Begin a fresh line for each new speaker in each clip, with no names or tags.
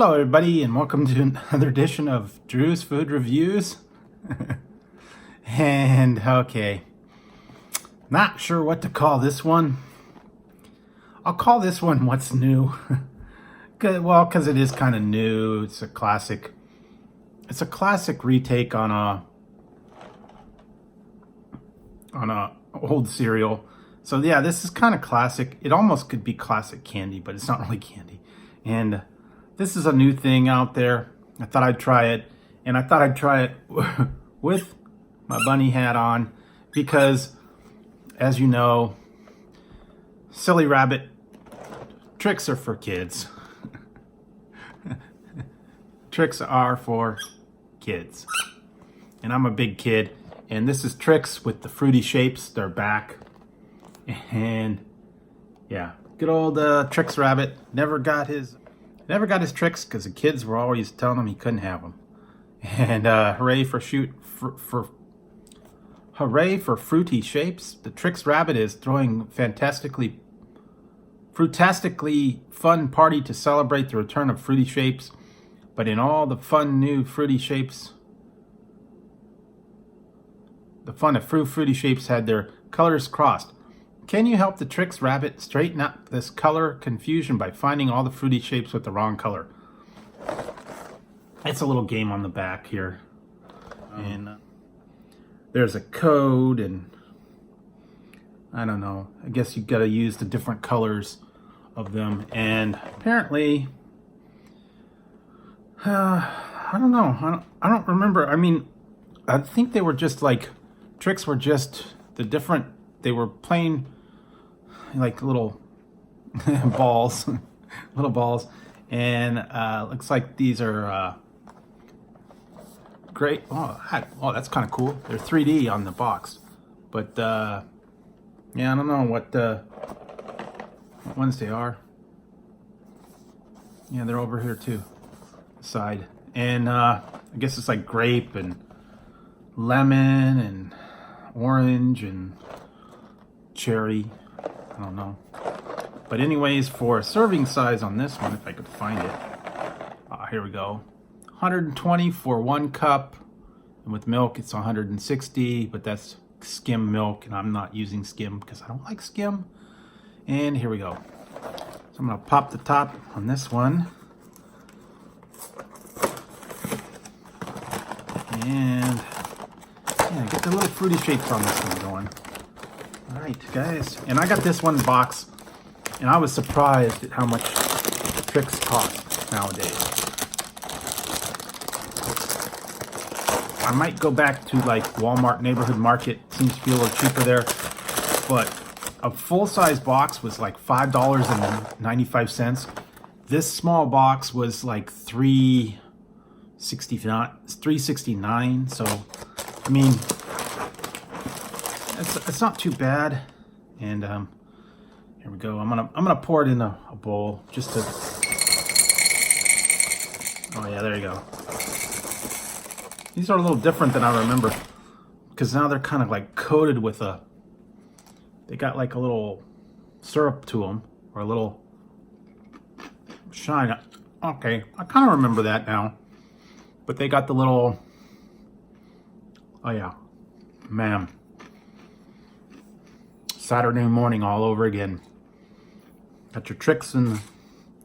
Hello everybody and welcome to another edition of Drew's Food Reviews. And okay, not sure what to call this one. I'll call this one What's New. Well, because it is kind of new. It's a classic retake on a old cereal. So yeah, this is kind of classic. It almost could be classic candy, but it's not really candy. And this is a new thing out there. I thought I'd try it, and I thought I'd try it with my bunny hat on because, as you know, silly rabbit tricks are for kids. Tricks are for kids. And I'm a big kid, and this is Trix with the fruity shapes. They're back. And yeah, good old Trix rabbit never got his tricks because the kids were always telling him he couldn't have them. And hooray for fruity shapes. The Trix rabbit is throwing fruitastically fun party to celebrate the return of fruity shapes. But in all the fun new fruity shapes, fruity shapes had their colors crossed. Can you help the Trix rabbit straighten up this color confusion by finding all the fruity shapes with the wrong color? It's a little game on the back here. And there's a code, and I don't know. I guess you got to use the different colors of them. And apparently, I don't know. I don't remember. I mean, I think they were just like, Trix were just the different, they were playing like little balls, little balls. And looks like these are great. Oh, that's kind of cool. They're 3D on the box. But yeah, I don't know what ones they are. Yeah, they're over here too, side. And I guess it's like grape and lemon and orange and cherry. I don't know. But anyways, for a serving size on this one, if I could find it. Here we go. 120 for 1 cup. And with milk, it's 160. But that's skim milk. And I'm not using skim because I don't like skim. And here we go. So I'm going to pop the top on this one. And yeah, get the little fruity shapes on this one going. All right, guys. And I got this one box, and I was surprised at how much Trix cost nowadays. I might go back to like Walmart Neighborhood Market. Seems to be a little cheaper there. But a full-size box was like $5.95. This small box was like $3.69. So, I mean, it's not too bad. And here we go. I'm gonna pour it in a bowl just to. Oh yeah, there you go. These are a little different than I remember because now they're kind of like coated with they got like a little syrup to them or a little shine. Okay, I kind of remember that now. But they got the little. Oh yeah, man. Saturday morning all over again. Got your Trix in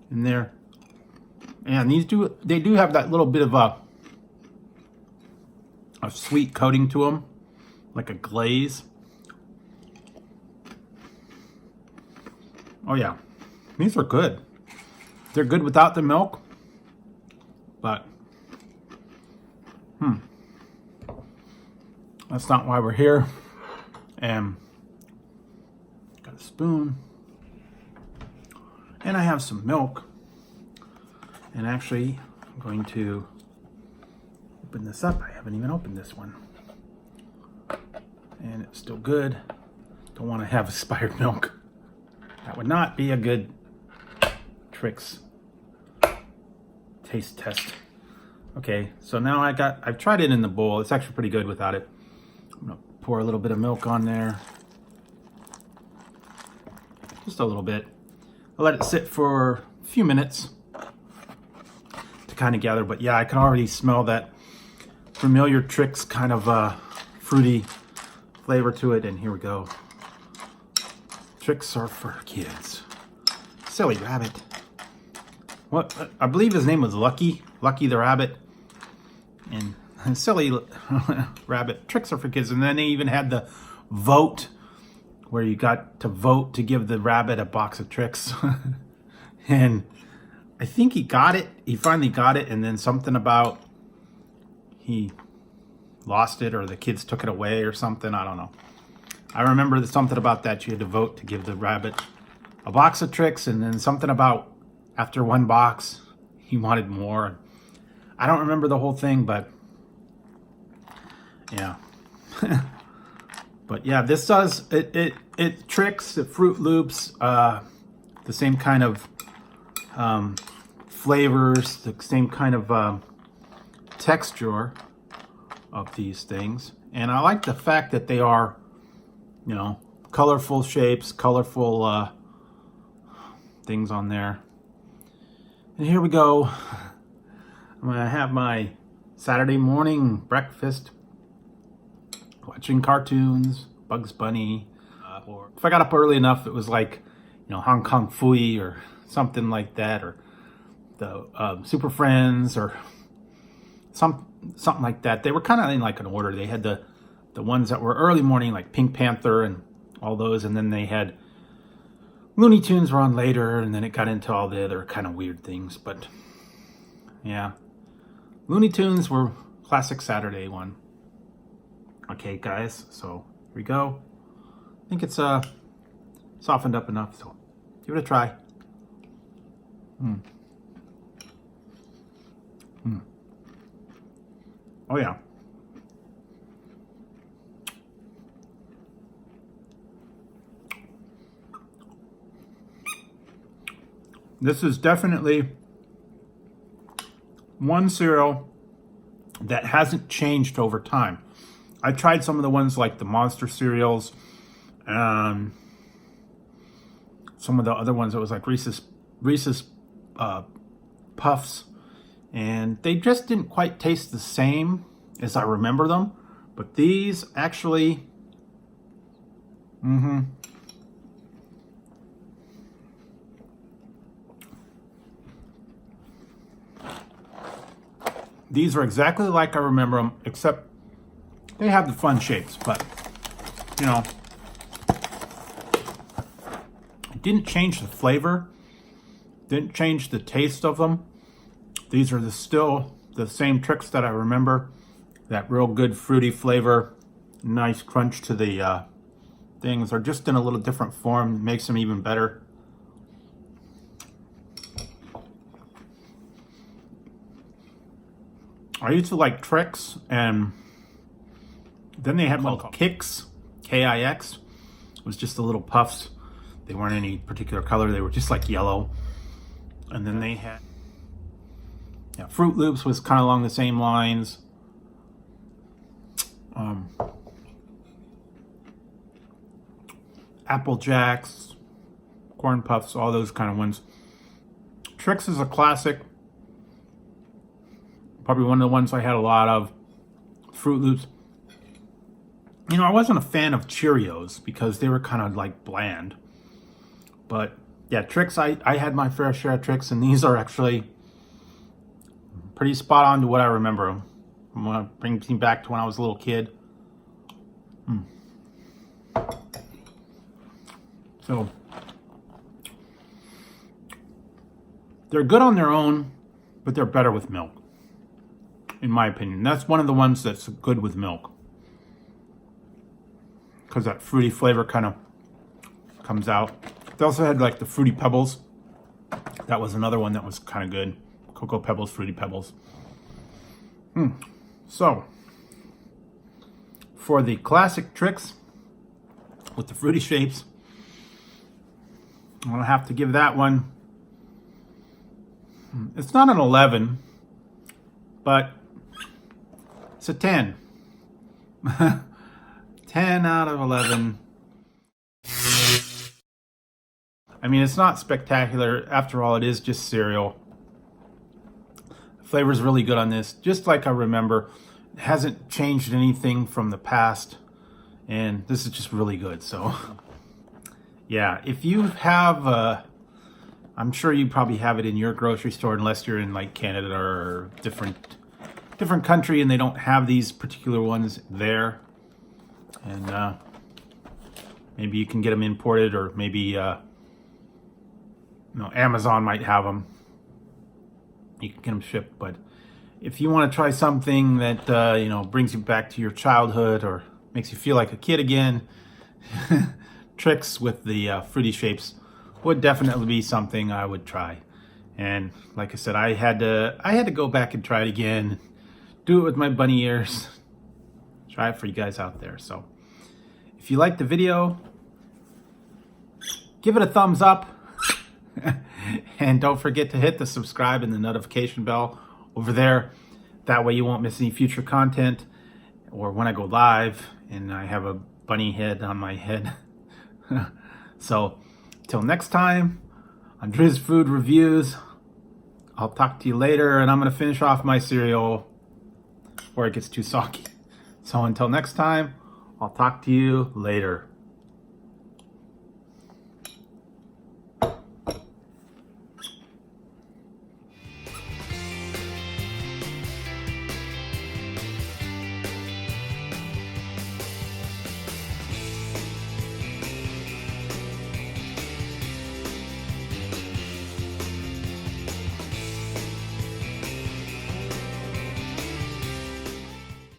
there. And they do have that little bit of a sweet coating to them, like a glaze. Oh yeah, these are good. They're good without the milk, but that's not why we're here. And got a spoon, and I have some milk. And actually, I'm going to open this up. I haven't even opened this one, and it's still good. Don't want to have expired milk. That would not be a good Trix taste test. Okay, so now I've tried it in the bowl. It's actually pretty good without it. I'm gonna pour a little bit of milk on there. Just a little bit. I'll let it sit for a few minutes. kind of gather, but yeah, I can already smell that familiar Trix kind of fruity flavor to it. And here we go. Trix are for kids. Silly rabbit. What? I believe his name was Lucky the rabbit. And silly rabbit. Trix are for kids. And then they even had the vote, where you got to vote to give the rabbit a box of Trix. And I think he got it. He finally got it. And then something about he lost it, or the kids took it away or something. I don't know. I remember something about that. You had to vote to give the rabbit a box of Trix, and then something about after one box, he wanted more. I don't remember the whole thing, but yeah. But yeah, this does, it Trix, the Fruit Loops, the same kind of flavors, the same kind of texture of these things. And I like the fact that they are, you know, colorful shapes, colorful things on there. And here we go. I'm gonna have my Saturday morning breakfast, watching cartoons, Bugs Bunny, or if I got up early enough, it was like, you know, Hong Kong Phooey or something like that, or the Super Friends, or something like that. They were kind of in like an order. They had the ones that were early morning, like Pink Panther and all those, and then they had Looney Tunes were on later, and then it got into all the other kind of weird things. But yeah, Looney Tunes were classic Saturday one. Okay, guys, so here we go. I think it's softened up enough, so give it a try. Oh yeah. This is definitely one cereal that hasn't changed over time. I tried some of the ones like the Monster cereals, some of the other ones that was like Reese's Puffs, and they just didn't quite taste the same as I remember them. But these actually, these are exactly like I remember them, except they have the fun shapes, but, you know, it didn't change the flavor, didn't change the taste of them. These are still the same Trix that I remember. That real good fruity flavor, nice crunch to the things. Are just in a little different form, makes them even better. I used to like Trix, and then they had one called Kix, K-I-X. It was just the little puffs. They weren't any particular color. They were just like yellow. And then they had, yeah, Fruit Loops was kind of along the same lines. Apple Jacks, Corn Puffs, all those kind of ones. Trix is a classic. Probably one of the ones I had a lot of. Fruit Loops. You know, I wasn't a fan of Cheerios because they were kind of like bland. But yeah, Trix, I had my fair share of Trix, and these are actually pretty spot on to what I remember. I'm gonna bring me back to when I was a little kid. So they're good on their own, but they're better with milk, in my opinion. That's one of the ones that's good with milk, because that fruity flavor kind of comes out. They also had like the Fruity Pebbles. That was another one that was kind of good. Cocoa Pebbles, Fruity Pebbles. So, for the Classic Trix with the fruity shapes, I'm gonna have to give that one, it's not an 11, but it's a 10. 10 out of 11. I mean, it's not spectacular. After all, it is just cereal. Flavor's really good on this, just like I remember. It hasn't changed anything from the past, and this is just really good. So yeah, if you have, I'm sure you probably have it in your grocery store, unless you're in like Canada or different country and they don't have these particular ones there. And maybe you can get them imported, or maybe Amazon might have them. You can get them shipped. But if you want to try something that brings you back to your childhood or makes you feel like a kid again, Trix with the fruity shapes would definitely be something I would try. And like I said, I had to go back and try it again, do it with my bunny ears, try it for you guys out there. So if you liked the video, give it a thumbs up. And don't forget to hit the subscribe and the notification bell over there. That way you won't miss any future content, or when I go live and I have a bunny head on my head. So till next time on Driz Food Reviews, I'll talk to you later, and I'm going to finish off my cereal before it gets too soggy. So until next time, I'll talk to you later.